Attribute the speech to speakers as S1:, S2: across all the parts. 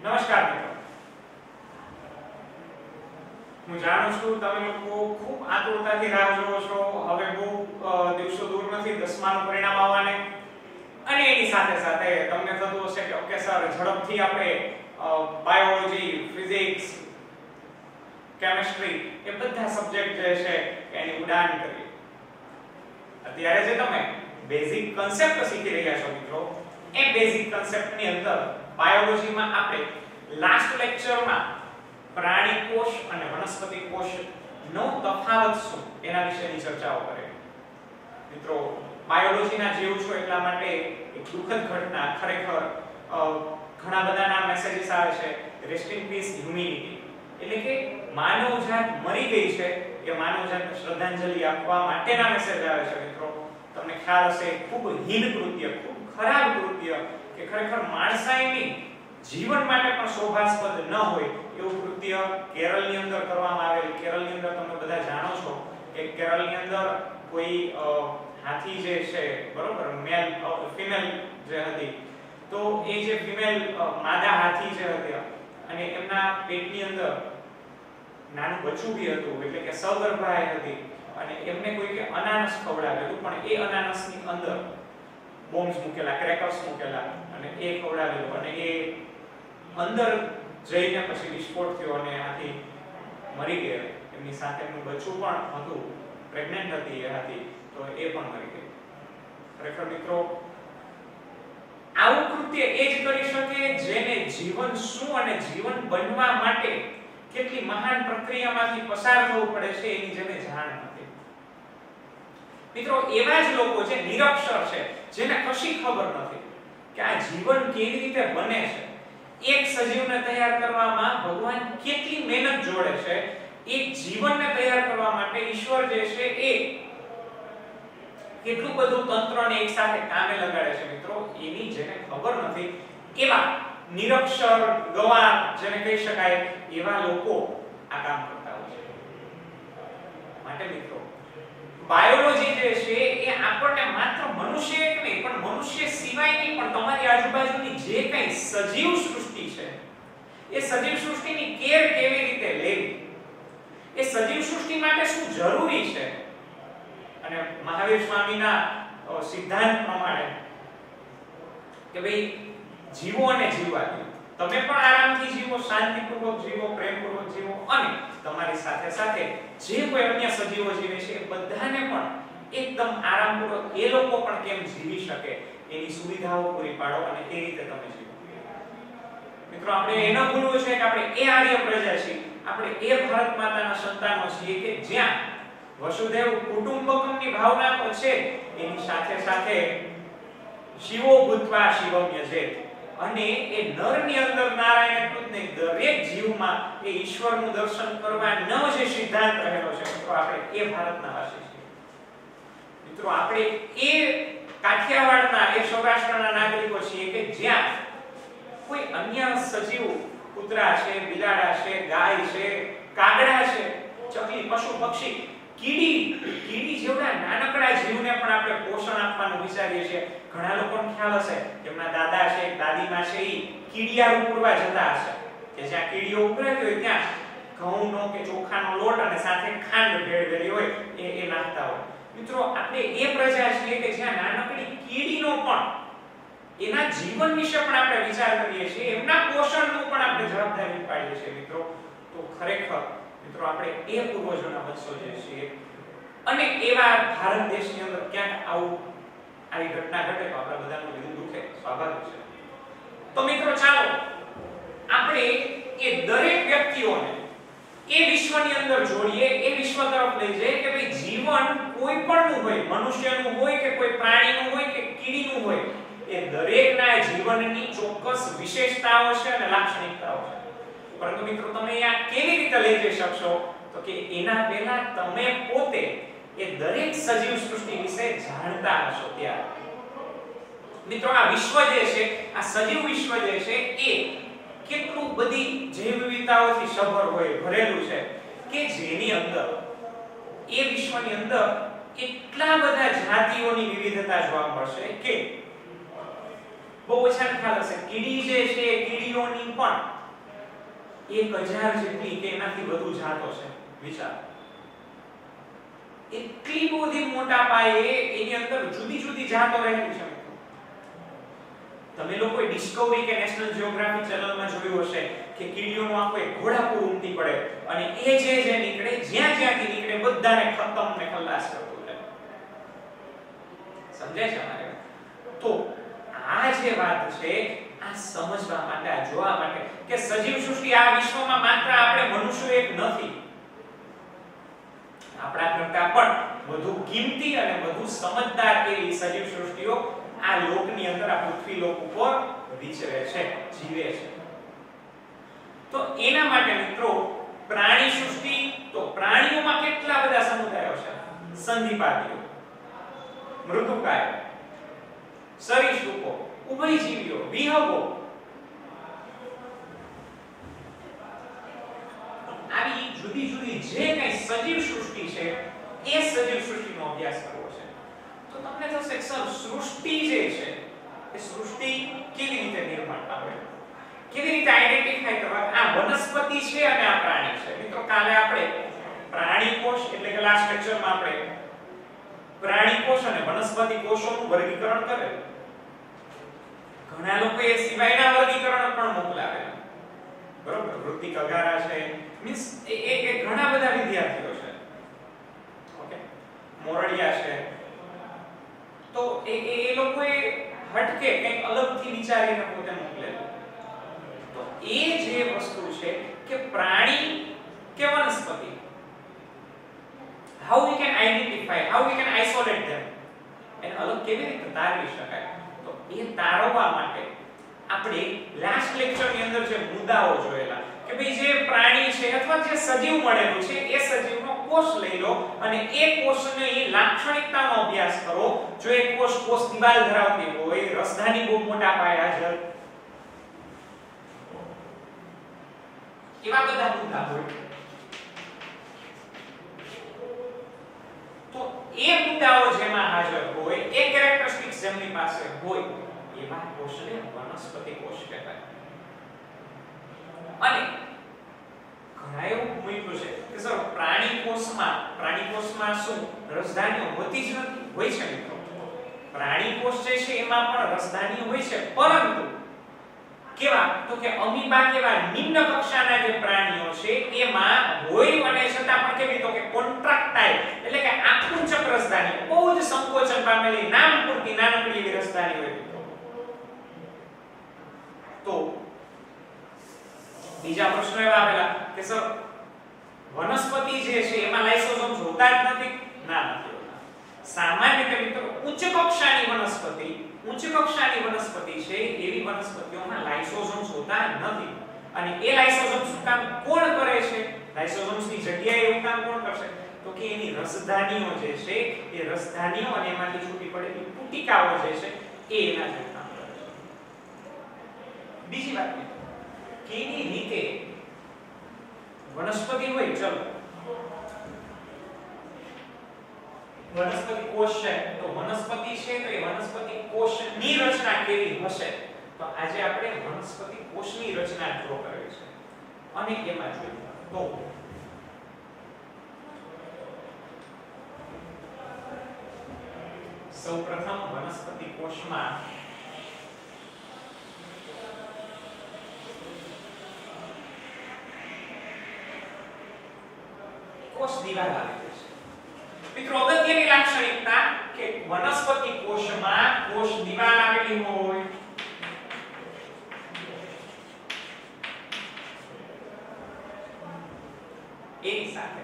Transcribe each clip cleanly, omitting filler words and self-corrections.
S1: નમસ્કાર મિત્રો, હું જાણું છું તમે લોકો ખૂબ આતુરતાથી રાહ જુઓ છો. હવે બહુ દિવસો દૂર નથી 10માનું પરિણામ આવવાને, અને એની સાથે સાથે તમને થતું હશે કે ઓકે સર, ઝડપથી આપણે બાયોલોજી, ફિઝિક્સ, કેમિસ્ટ્રી એ બધા સબ્જેક્ટ જે છે એની ઉડાન કરીએ. અત્યારે જે તમે બેઝિક કન્સેપ્ટ શીખી રહ્યા છો મિત્રો, એ બેઝિક કન્સેપ્ટની અંદર બાયોલોજીમાં આપણે લાસ્ટ લેક્ચરમાં પ્રાણી કોષ અને વનસ્પતિ કોષનો તફાવત શું એના વિશેની ચર્ચાઓ કરી. મિત્રો, બાયોલોજીના જીવ છો એટલા માટે એક દુઃખદ ઘટના, ખરેખર ઘણા બધાના મેસેजेस આવે છે, રેસ્ટ ઇન પીસ હ્યુમેનિટી, એટલે કે માનવજાત મરી ગઈ છે, એ માનવજાતને શ્રદ્ધાંજલિ આપવા માટેના મેસેજ આવે છે. મિત્રો, તમને ખ્યાલ હશે, ખૂબ હીન કૃત્ય, ખૂબ ખરાબ કૃત્ય, કે ખરેખર માણસાઈની જીવન માટે પણ શોભાસ્પદ ન હોય એવું કૃત્ય કેરળની અંદર કરવામાં આવેલ. કેરળની અંદર તમે બધા જાણો છો કે કેરળની અંદર કોઈ હાથી જે છે, બરોબર, મેલ ફિમેલ જે હતી, તો એ જે ફિમેલ માદા હાથી જે હતી અને એમના પેટની અંદર નાનું બચ્ચું બી હતું, એટલે કે સગર્ભાઈ હતી, અને એમને કોઈ કે અનાનસ ખવડાવેલું, પણ એ અનાનસની અંદર બોમ્બ્સ મૂકેલા, ક્રેકર્સ મૂકેલા, અને એ ખવડાવેલું, અને એ અંદર જઈને પછી વિસ્ફોટ થયો અને હાથી મરી ગયા. એમની સાથે એમનું બચ્ચું પણ હતું, પ્રેગ્નન્ટ હતી એ હાથી, તો એ પણ મરી ગઈ. ખરેખર મિત્રો, આવું કૃત્ય એ જ કરી શકે જેને જીવન શું અને જીવન બનવા માટે કેટલી મહાન પ્રક્રિયામાંથી પસાર થવું પડે છે એની જેને જાણ નથી. મિત્રો, એવા જ લોકો જે નિરક્ષર છે, જેને કશી ખબર નથી કે આ જીવન કેવી રીતે બને છે, એક સજીવને તૈયાર કરવામાં ભગવાન કેટલી મહેનત જોડે છે, એક જીવનને તૈયાર કરવા માટે ઈશ્વર જે છે એ કેટલું બધું તંત્રને એક સાથે કામે લગાડે છે. મિત્રો, એની જેને ખબર નથી, એવા નિરક્ષર, ગવાર જેને કહી શકાય, એવા લોકો આ કામ કરતા હોય છે. માટે મિત્રો, બાયોલોજી જે છે એ આપણને માત્ર મનુષ્ય એક નહીં, પણ મનુષ્ય સિવાયની પણ તમારી આજુબાજુની જે કંઈ સજીવ સૃષ્ટિ છે, એ સજીવ સૃષ્ટિની કેર કેવી રીતે લેવી, એ સજીવ સૃષ્ટિ માટે શું જરૂરી છે, અને મહાવીર સ્વામીના સિદ્ધાંત પ્રમાણે કે ભાઈ જીવો અને જીવવા દો, તમે પણ આરામથી જીવો, શાંતિપૂર્વક જીવો, પ્રેમપૂર્વક જીવો, અને તમારી સાથે સાથે જે કોઈ અન્ય સજીવો જીવે છે એ બધાને પણ એકદમ આરામપૂર્વક એ લોકો પણ કેમ જીવી શકે એની સુવિધાઓ પૂરી પાડો, અને એ રીતે તમે જીવો. મિત્રો, આપણે એ ન ભૂલવું છે કે આપણે એ આર્ય પ્રજા છીએ, આપણે એ ભારત માતાના સંતાનો છીએ કે જ્યાં વસુદેવ કુટુંબકમની ભાવના તો છે, એની સાથે સાથે શિવો ભૂત્વા શિવમ યજેત, અને એ નરની અંદર નારાયણ એટલું જ નહીં, દરેક જીવમાં એ ઈશ્વરનું દર્શન કરવાનો જે સિદ્ધાંત રહેલો છે. મિત્રો, આપણે એ ભારતના વાસી છીએ. મિત્રો, આપણે એ કાઠિયાવાડના, એ સૌરાષ્ટ્રના નાગરિકો છીએ કે જ્યાં કોઈ અન્ય સજીવ, કૂતરા છે, બિલાડા છે, ગાય છે, કાગડા છે, ચકલી, પશુ પક્ષી, કીડી જેવડા નાનકડા જીવને પણ આપણે પોષણ આપવાનું વિચારીએ છીએ. ઘણા લોકોને ખ્યાલ હશે કે એમના દાદા છે, દાદીમાં છે, એ કીડિયા ઉગરવા જતા હશે, કે જ્યાં કીડીઓ ઉગરાતી હોય ત્યાં ઘઉંનો કે ચોખાનો લોટ અને સાથે ખાંડ ભેળવેલી હોય એ નાખતા હોય. મિત્રો, આપણે એ પ્રજા છીએ કે જ્યાં નાનકડી કીડીનો પણ, એના જીવન વિશે પણ આપણે વિચાર કરીએ છીએ, એમના પોષણનું પણ આપણે જવાબદારી પાડીએ છીએ. મિત્રો, તો ખરેખર મિત્રો, આપણે એ પૂર્વજોના વંશો જે છીએ, અને એવા ભારત દેશની અંદર ક્યાંક આવી ઘટના ઘટે તો આપણા બધાનું દિલ દુખે, સ્વાભાવિક છે. તો મિત્રો, ચાલો આપણે એ દરેક વ્યક્તિઓને એ વિશ્વની અંદર જોડીએ, એ વિશ્વ તરફ લઈ જઈએ કે ભાઈ જીવન કોઈ પણનું હોય, મનુષ્યનું હોય કે કોઈ પ્રાણીનું હોય કે કીડીનું હોય, એ દરેકના જીવનની ચોક્કસ વિશેષતાઓ છે અને લાક્ષણિકતાઓ છે. પરંતુ મિત્રો, તમે આ કેવી રીતે લઈ જઈ શકશો, તો કે એના પહેલા તમે પોતે એ દરેક સજીવ સૃષ્ટિ વિશે જાણતા હશો. ત્યારે મિત્રો, આ વિશ્વ જે છે, આ સજીવ વિશ્વ જે છે, એ કેટલું બધી જૈવ વિવિધતાઓથી સભર હોય, ભરેલું છે, કે જેની અંદર એ વિશ્વની અંદર એટલા બધા જાતિઓની વિવિધતા જોવા મળશે કે બહુ ઓછાને ખ્યાલ હશે કીડી જે છે કીડીઓની પણ 1000 જેટલી કે એનાથી વધુ જાતો છે વિચાર એટલી બધી મોટા પાયે એની અંદર જુદી જુદી જાતો રહેલી છે તમે લોકોએ ડિસ્કવરી કે નેશનલ જીઓગ્રાફી ચેનલમાં જોયું હશે કે કીડીઓનો આખો એક ઘોડાપુર ઉમટી પડે અને એ જે નીકળે જ્યાંથી નીકળે બધાને ખતમ ને ખલાસ કરતો જાય સમજાય છે મારે તો આ જે વાત છે આ સમજવા માટે આ જોવા માટે કે સજીવ સૃષ્ટિ આ વિશ્વમાં માત્ર આપણે મનુષ્યો એક નથી આપણા કરતા પણ વધુ કિંમતી અને વધુ સમજદાર એવી સજીવ સૃષ્ટિઓ આ લોકની અંદર આ પૃથ્વી લોક ઉપર વિચરે છે જીવે છે તો એના માટે મિત્રો પ્રાણી સૃષ્ટિ તો પ્રાણીઓમાં કેટલા બધા સમુદાયો છે સંધિપાતીઓ મૃદુકાય સરીસૃપો ઉભયજીવીઓ વિહંગો આવી જુદી જુદી જે કઈ સજીવ સૃષ્ટિ છે એ સજીવ સૃષ્ટિનો અભ્યાસ કરવો છે તો તમને થશે સર સૃષ્ટિ જે છે એ સૃષ્ટિ કેવી રીતે નિર્માણ પામે કેવી રીતે આઈડેન્ટિફાઈ કરવા આ વનસ્પતિ છે અને આ પ્રાણી છે મિત્રો કાલે આપણે પ્રાણી કોષ એટલે કે લાસ્ટ લેક્ચરમાં આપણે પ્રાણી કોષ અને વનસ્પતિ કોષોનું વર્ગીકરણ કરેલું ઘણા લોકો એ સિવાયના વર્ગીકરણ પણ મોકલાવેલા બરોબર વૃત્તિક અગારા છે મીન્સ એ ઘણા બધા વિદ્યાર્થીઓ છે ઓકે મોરડિયા છે તો એ લોકોએ હટકે કંઈક અલગથી વિચારીને પોતે મોકલેલું તો એ જે વસ્તુ છે કે પ્રાણી કે વનસ્પતિ how we can identify how we can isolate them એને અલગ કેવી રીતે તારવી શકાય તો એ તારવવા માટે આપણે લાસ્ટ લેક્ચરની અંદર જે મુદ્દાઓ જોયેલા કે ભાઈ જે પ્રાણી છે અથવા જે સજીવ મળેલું છે એ સજીવનો કોષ લઈ લો અને એ કોષની લાક્ષણિકતાનો અભ્યાસ કરો જો એ કોષ દિવાલ ધરાવતી હોય રસધાની બહુ મોટા પાયે હાજર એવા બધા મુદ્દા હોય તો એ મુદ્દાઓ જેમાં હાજર હોય એ કેરેક્ટરિસ્ટિક્સ જેમની પાસે હોય એવા કોષને વનસ્પતિ કોષ કહેવાય અને ઘણા એવું મૂક્યું છે કે સર પ્રાણી કોષમાં શું રસધાનીઓ હોતી જ નથી હોય છે મિત્રો પ્રાણી કોષ જે છે એમાં પણ રસધાનીઓ હોય છે પરંતુ કેવા તો કે અમીબા કેવા નિમ્ન કક્ષાના જે પ્રાણીઓ છે એમાં હોય અને છતાં પણ કેવી તો કે કોન્ટ્રાક્ટાઇલ એટલે કે આકુંચક રસધાની બહુ જ સંકોચન પામેલી નામ પૂરતી નાનકડી એવી રસધાની હોય તો બીજા પ્રશ્નો એવા આવેલા કે સર વનસ્પતિ જે છે એમાં લાઇસોસોમ્સ હોતા જ નથી ના નથી હોતા સામાન્ય રીતે મિત્રો ઉચ્ચ કક્ષાની વનસ્પતિ છે એવી વનસ્પતિઓમાં લાઇસોસોમ્સ હોતા નથી અને એ લાઇસોસોમ્સ કામ કોણ કરે છે લાઇસોસોમ્સ ની જગ્યાએ એવું કામ કોણ કરશે તો કે એની રસધાનીઓ જે છે એ રસધાનીઓ અને એમાંથી છૂટી પડેલી પુટિકાઓ જે છે એ એના જે કામ કરે છે બીજી વાત કેવી રીતે વનસ્પતિ હોય ચલો વનસ્પતિ કોષ છે તો વનસ્પતિ છે તો એ વનસ્પતિ કોષની રચના કેવી હશે તો આજે આપણે વનસ્પતિ કોષની રચના ડ્રો કરવી છે અને એમાં જોઈએ તો સૌપ્રથમ વનસ્પતિ કોષમાં કોષ દિવાલ આવેલી છે મિત્રો અગત્યની લાક્ષણિકતા કે વનસ્પતિ કોષમાં કોષ દિવાલ આવેલી હોય એની સાથે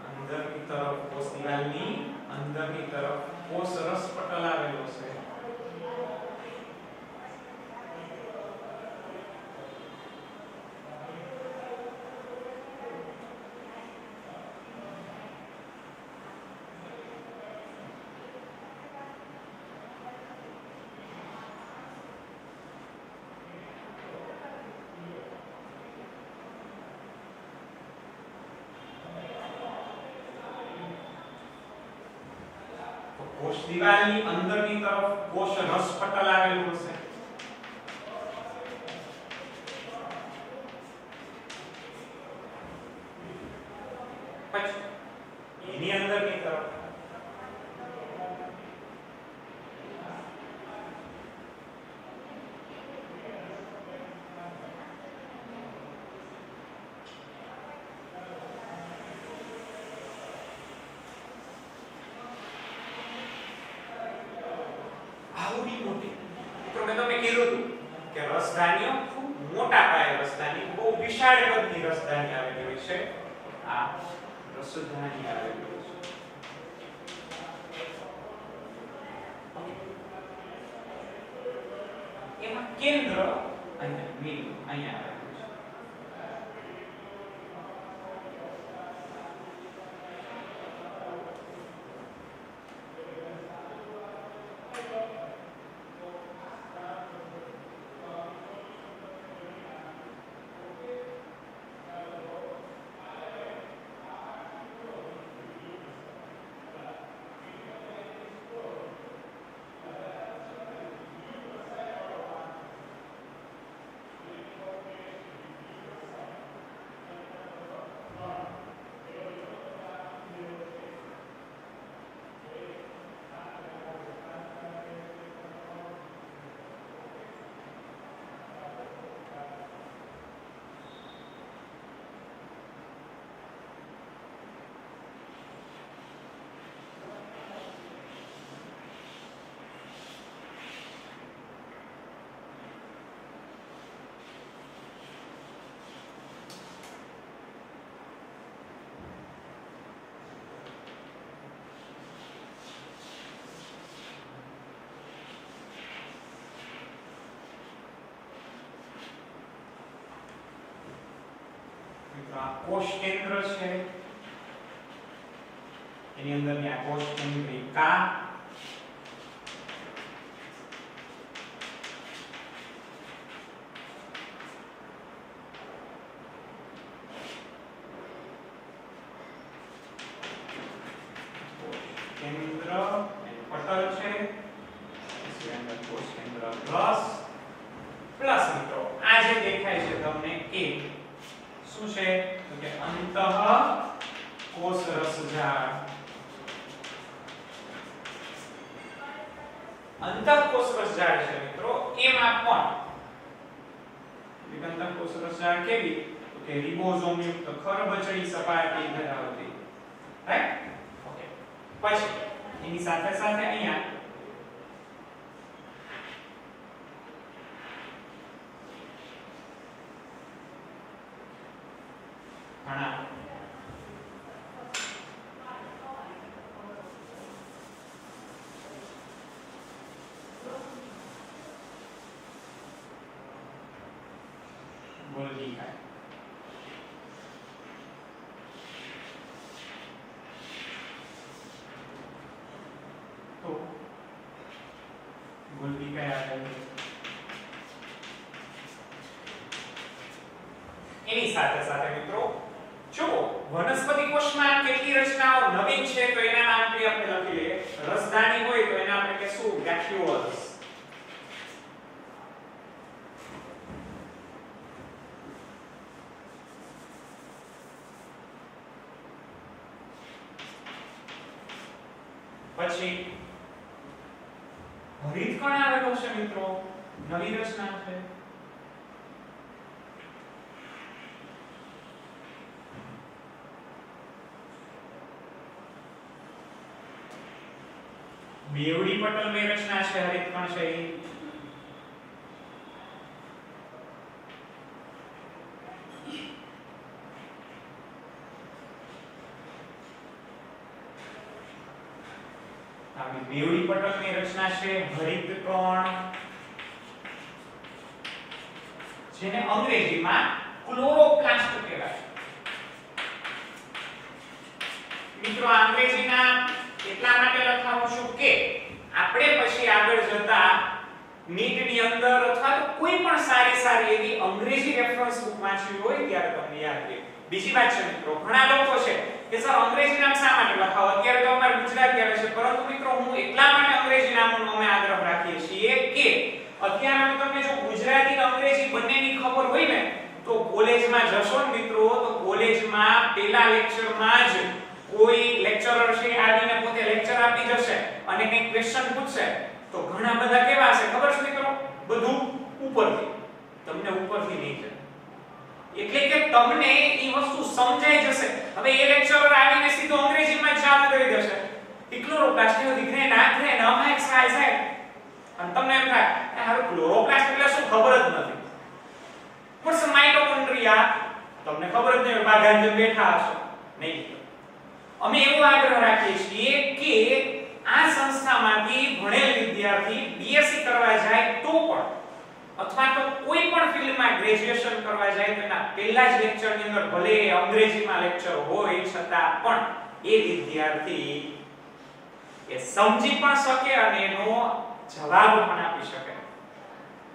S1: અંદરની તરફ કોષ દિવાલની અંદરની તરફ કોષ રસ પટલ આવેલો છે કોષ દિવાલની અંદરની તરફ કોષ રસ પટલ આવેલું હશે. પછી એની અંદરની તરફ આવડી મોટી મિત્રો મેં તમને કીધું હતું કે રસધાનીઓ ખૂબ મોટા પાયે રસધાની બહુ વિશાળ કદની રસધાની આવેલી હોય છે. આ રસધાની આવેલી હોય છે. એમાં કેન્દ્ર અહીંયા બિંદુ અહીંયા આવેલું છે. આ કોષ કેન્દ્ર છે. એની અંદરની આ કોષ કેન્દ્રિકા કેન્દ્ર પટલ છે. એની અંદર કોષ કેન્દ્ર પ્લસ મિત્રો આ જે દેખાય છે તમને એ શું છે તો કે અંતઃ કોષ રસજાળ. અંતઃ કોષ રસજાળ છે મિત્રો. એમાં પણ અંતઃ કોષ રસજાળ કેવી તો કે રિબોઝોમ યુક્ત ખરબચડી સપાટી ધરાવતી. Right okay. પછી એની સાથે સાથે અહીંયા ઘણા ગોલ્ગી કાય તો ગોલ્ગી કાય આવે. એની સાથે સાથે મિત્રો જો વનસ્પતિ કોષમાં કેટલી રચનાઓ નવીન છે તો એના નામ આપણે લખી લઈએ. રસધાની હોય તો એના આપણે કહેશું વેક્યુઓલ્સ. પછી હરિતકણ આવેલો છે મિત્રો. નવી રચના છે. બેવડી પટલ में रचना છે. હરિતકણ છે એ આવી બેવડી પટલ ની રચના છે હરિતકણ, જેને અંગ્રેજીમાં ક્લોરોપ્લાસ્ટ કહેવાય. મિત્રો અંગ્રેજીના એટલા માટે લખાવું છું કે આપણે પછી આગળ જતા નીટની અંદર અથવા તો કોઈ પણ સારી એવી અંગ્રેજી રેફરન્સ બુક વાંચવી હોય ત્યારે તમને યાદ રહે. બીજી વાત છે મિત્રો, ઘણા લોકો છે કે સર અંગ્રેજી નામ શા માટે લખાવો? અત્યારે તો અમારે ગુજરાતી આવે છે, પરંતુ મિત્રો હું એટલા માટે અંગ્રેજી નામનો અમે આગ્રહ રાખીએ છીએ કે અત્યારે અમે તમને જો ગુજરાતી અને અંગ્રેજી બંનેની ખબર હોય ને તો કોલેજમાં જશો ને મિત્રો તો કોલેજમાં પહેલા લેક્ચરમાં જ કોઈ લેક્ચરર છે આવીને પોતે લેક્ચર આપી જશે અને કંઈક ક્વેશ્ચન પૂછશે તો ઘણા બધા કેવા હશે ખબર છે મિત્રો? બધું ઉપરથી, તમને ઉપરથી નહીં જાય, એટલે કે તમને ઈ વસ્તુ સમજાઈ જશે. હવે એ લેક્ચરર આવીને સીધો અંગ્રેજીમાં જ ચાલુ કરી દેશે કે ક્લોરોપ્લાસ્ટ ની ગ્રેન આ ગ્રેન એક્સ વાય ઝેડ, અને તમને એમ થાય કે હારું ક્લોરોપ્લાસ્ટ એટલે શું ખબર જ નથી. વોટ્સ માઇટોકોન્ડ્રિયા તમને ખબર જ નહીં, બાગાંજે બેઠા હશો નહીં. અમે એવો આગ્રહ રાખીએ છીએ કે આ સંસ્થામાંથી ભણેલ વિદ્યાર્થી બીએસસી કરવા જાય તો પણ અથવા તો કોઈ પણ ફિલ્ડમાં ગ્રેજ્યુએશન કરવા જાય તો એના પહેલા જ લેક્ચરની અંદર ભલે અંગ્રેજીમાં લેક્ચર હોય છતાં પણ એ વિદ્યાર્થી એ સમજી પણ શકે અને એનો જવાબ પણ આપી શકે.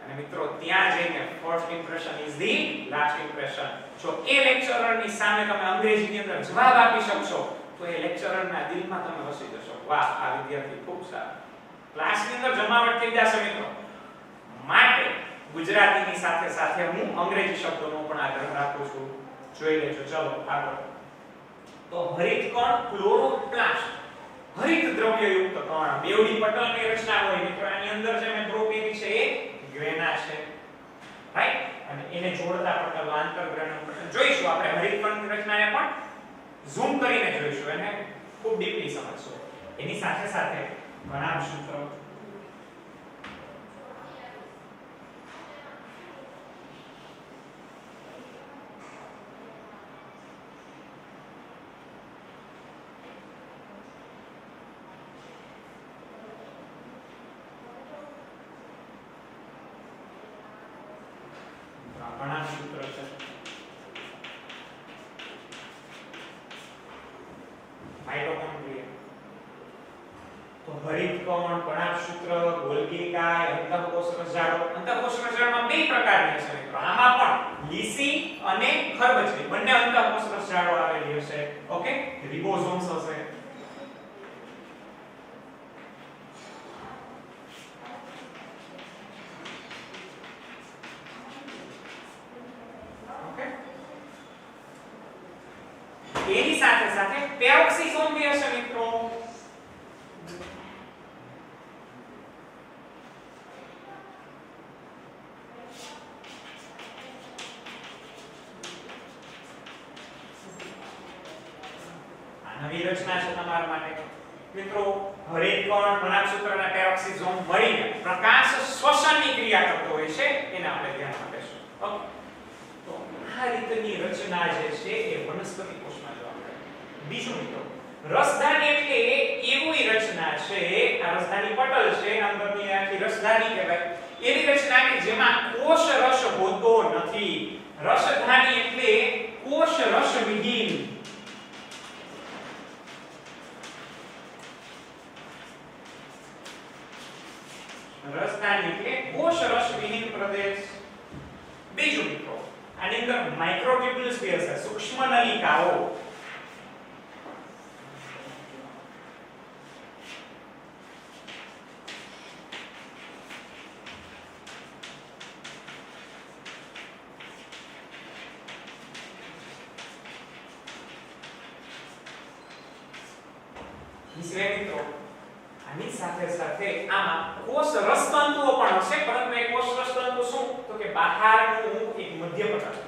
S1: અને મિત્રો ત્યાં જઈને first impression is the last impression. જો એ લેક્ચરરની સામે તમે અંગ્રેજીની અંદર જવાબ આપી શકશો તો એ લેક્ચરરના દિલમાં તમે વસી જશો. વાહ, આ વિદ્યાર્થી ખૂબ સારો. ક્લાસની અંદર જમાવટ થઈ જશે મિત્રો. માટે ગુજરાતીની સાથે સાથે હું અંગ્રેજી શબ્દોનો પણ આગ્રહ રાખું છું. જોઈ લેજો. ચલો આગળ. તો હરિત કણ ક્લોરોપ્લાસ્ટ, હરિત દ્રવ્યયુક્ત કણ. બેવડી પટલની રચના હોય મિત્રો. આની અંદર જે મેં ગ્રુપ એવી છે એ ગ્રેના છે, રાઈટ? અને એને જોડતા પટલ આંતરગ્રેના પટલ જોઈશું આપણે. હરિત કણની રચનાને પણ ઝૂમ કરીને જોઈશું, એને ખૂબ ડીપલી સમજશું. એની સાથે સાથે ઘણા સૂત્રો છે. માઇટોકોન્ડ્રિયા, તો હરિત કણ, કણાભસૂત્ર, ગોલ્ગી કાય, અંતઃકોષ રસજાળો. અંતઃકોષ રસજાળોમાં બે પ્રકારની હશે મિત્રો. આમાં પણ લીસી અને ખરબચડી બંને અંતઃકોષ રસજાળો આવેલી હશે. ઓકે, રિબોસોમ્સ હશે. એની સાથે સાથે પેરોક્સિસોમ બી હશે મિત્રો. આ નવી રચના છે તમારા માટે મિત્રો. હરિત કણ, કણાભસૂત્ર અને પેરોક્સિસોમ મળીને પ્રકાશ શ્વસનની ક્રિયા કરતો હોય છે, એને આપણે ધ્યાનમાં લેશું. ઓકે, તો આ રીતની રચના જે છે એ વનસ્પતિ કોષમાં જોવા મળે. બીજું મિત્રો, રસધાની એટલે એવી રચના છે, આ રસધાની પટલ છે, અંદરની આખી રસધાની કહેવાય. એવી રચના કે જેમાં કોષ રસ હોતો નથી. રસધાની એટલે કોષ રસ વિહીન. રસધાની એટલે કોષ રસ વિહીન પ્રદેશ. બીજું મિત્રો, આની અંદર માઇક્રોટ્યુબ્યુલ્સ બી હશે, સૂક્ષ્મ નલિકાઓ. મિત્રો આની સાથે સાથે આમાં કોષ રસતંતુઓ પણ હશે, પરંતુ એ કોષ રસતંતુ શું તો કે બહારનું એક મધ્ય પટલ.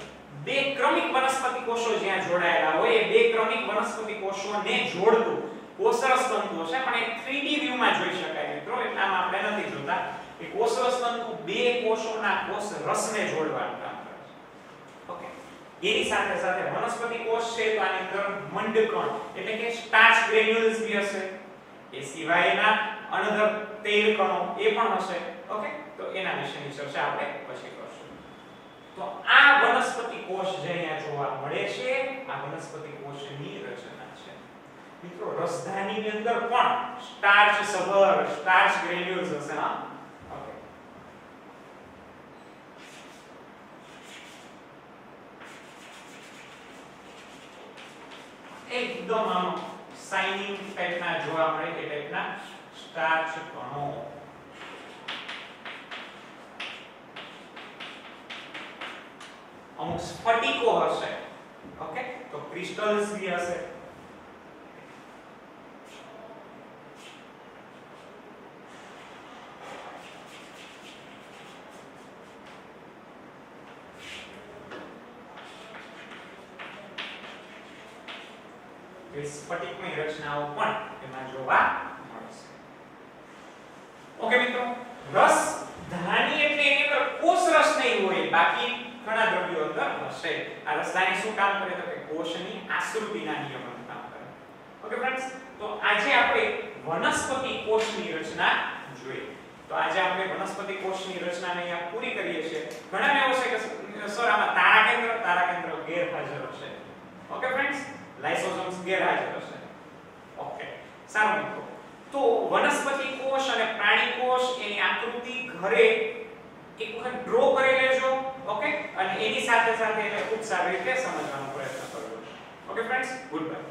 S1: બે ક્રમિક વનસ્પતિ કોષો જ્યાં જોડાયેલા હોય એ બે ક્રમિક વનસ્પતિ કોષોને જોડતું કોષ રસતંતુ હશે, પણ એ 3D વ્યૂમાં જોઈ શકાય મિત્રો. એટલે આમાં આપણે નથી જોતા. એ કોષ રસતંતુ બે કોષોના કોષ રસને જોડવાનું કામ કરે છે. ઓકે, એની સાથે સાથે વનસ્પતિ કોષ છે તો આની અંદર મંડકણ એટલે કે સ્ટાર્ચ ગ્રેન્યુલ્સ બી હશે. એ સિવાયના અનધર તેલ કણો એ પણ હશે. ઓકે, તો એના વિશેની ચર્ચા આપણે પછી કરશું. તો આ વનસ્પતિ કોષ જે અહીંયા જોવા મળે છે, આ વનસ્પતિ કોષની રચના છે મિત્રો. રસધાનીની અંદર પણ સ્ટાર્ચ સભર સ્ટાર્ચ ગ્રેન્યુલ્સ હશે. હા, ઓકે. એકદમ આમ શાઇનિંગ ટાઈપના જોવા મળે એ ટાઈપના સ્ટાર્ચ કણો. અમુક સ્ફટિકો હશે, ઓકે, તો ક્રિસ્ટલ્સ બી હશે. સ્ફટિકની રચનાઓ પણ એમાં જોવા મળશે. ઓકે મિત્રો, રસ ધાની એટલે એની અંદર કોષ રસ નહીં હોય, બાકી ઘણા દ્રવ્યો અંદર હશે. આ રસધાની શું કામ કરે તો કે કોષની આકૃતિના નિયમનનું કામ કરે. ઓકે ફ્રેન્ડ્સ, તો આજે આપણે વનસ્પતિ કોષની રચના જોઈ. તો આજે આપણે વનસ્પતિ કોષની રચનાને અહીંયા પૂરી કરીએ છીએ. ઘણાને એવું છે કે સર આમાં તારાકેન્દ્ર ગેરહાજર હશે. ઓકે ફ્રેન્ડ્સ, લાઇસોસોમ્સ ગેરહાજર હશે. ઓકે, સારું મિત્રો. તો વનસ્પતિ કોષ અને પ્રાણી કોષ એની આકૃતિ ઘરે એક વખત ડ્રો કરી લેજો. ઓકે, અને એની સાથે સાથે એને ખૂબ સારી રીતે સમજવાનો પ્રયત્ન કરજો. Okay friends, good bye.